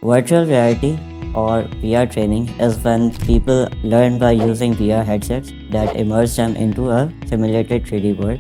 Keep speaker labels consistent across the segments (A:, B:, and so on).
A: Virtual reality or VR training is when people learn by using VR headsets that immerse them into a simulated 3D world.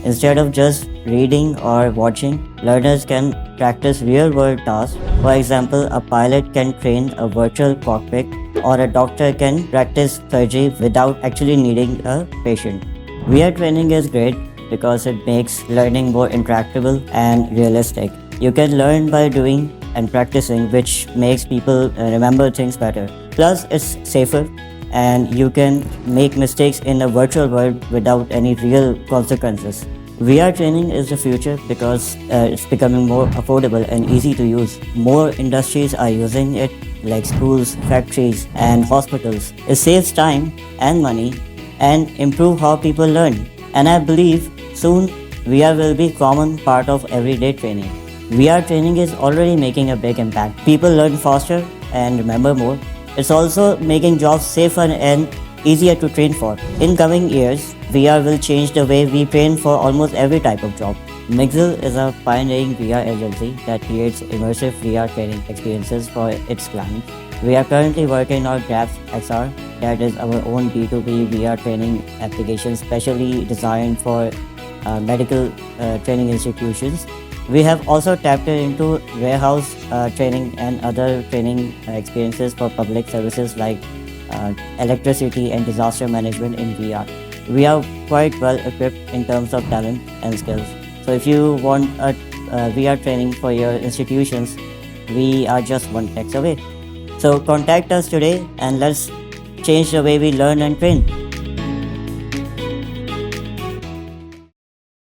A: Instead of just reading or watching, learners can practice real world tasks. For example, a pilot can train a virtual cockpit, or a doctor can practice surgery without actually needing a patient. VR training is great because it makes learning more interactable and realistic. You can learn by doing and practicing, which makes people remember things better. Plus, it's safer and you can make mistakes in a virtual world without any real consequences. VR training is the future because it's becoming more affordable and easy to use. More industries are using it, like schools, factories, and hospitals. It saves time and money and improve how people learn. And I believe soon VR will be common part of everyday training. VR training is already making a big impact. People learn faster and remember more. It's also making jobs safer and easier to train for. In coming years, VR will change the way we train for almost every type of job. Mixeal is a pioneering VR agency that creates immersive VR training experiences for its clients. We are currently working on Grabs XR, that is our own B2B VR training application specially designed for medical training institutions. We have also tapped into warehouse training and other training experiences for public services like electricity and disaster management in VR. We are quite well equipped in terms of talent and skills. So if you want a VR training for your institutions, we are just one text away. So contact us today and let's change the way we learn and train.